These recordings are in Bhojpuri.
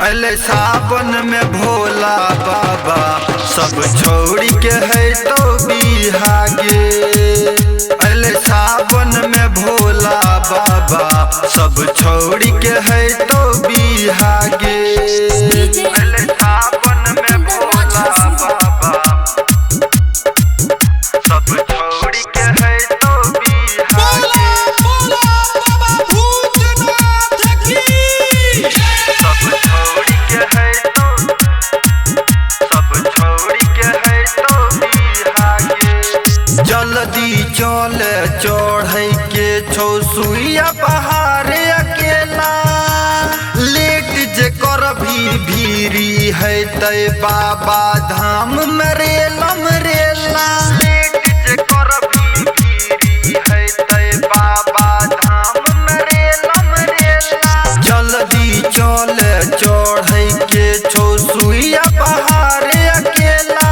अले सावन में भोला बाबा सब छोड़ी के है तो बिहागे। अले सावन में भोला बाबा सब छोड़ी के है तो बिहागे। अले सावन में भोला बाबा सब छोड़ी के है तो बिहागे। जल्दी चल चढ़े के छो सुइया पहाड़ अकेला, लेट जे कर भी भीरी है तय बाबा धाम मरेला मरेला। लेट जे कर भी भीरी है तय बाबा धाम मरेला मरेला। जल्दी चल चढ़े के छो सुइया पहाड़ अकेला,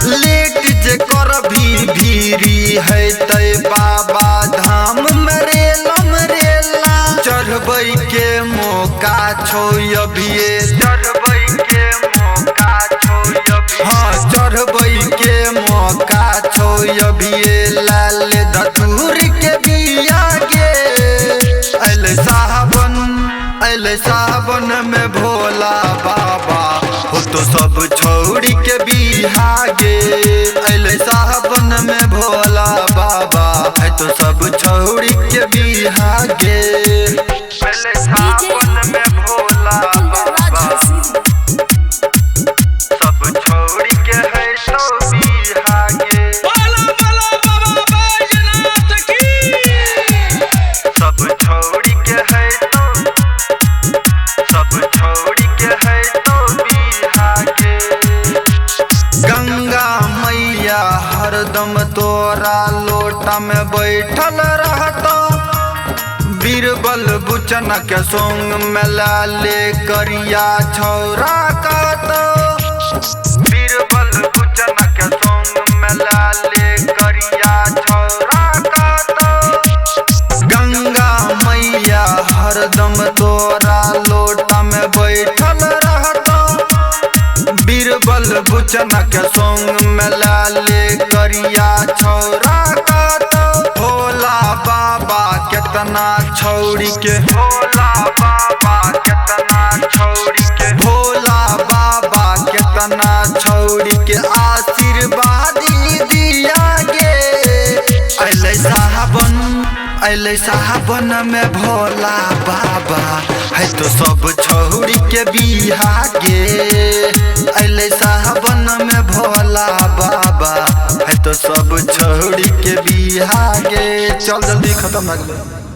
लेट जे कर भी भीरी है तय बाबा धाम मरेला मरेला। चढ़बै के मौका छो अभिये, चढ़बै के मौका छो अभिये। हाँ चढ़बै के मौका छो अभिये, लाल धतूर के बिया गे। अले सावन में भोला बाबा हो तो सब छोड़ी के बिहागे। अले सावन में भोला बाबा है तो सब छोड़ी के बिहागे। अले सावन में भोला बाबा सब छोड़ी के है तो बिहागे। सब छोड़ी के है तो, सब छोड़ी के है तो बिहागे। गंगा मैया हरदम तोरा लोटा में बैठल रहता, बीरबल बुचन के संग में लाले करिया छौरा कहता। बीरबल बुचन के संग में लाले करिया छौरा कहता। गंगा मैया हरदम तोरा लोटा में बैठल रहता, बीरबल बुचन के संग में लाले करिया छौरा कहता। भोला बाबा केतना छौड़ी के, भोला बाबा केतना छौड़ी के, भोला बाबा केतना छौड़ी के आशीर्वाद दिया गे। अले सावन में भोला बाबा है तो सब छोड़ी के बिहागे। अले सावन में भोला बाबा है तो सब छोड़ी के बिहागे। चल जल्दी खत्म हो गया।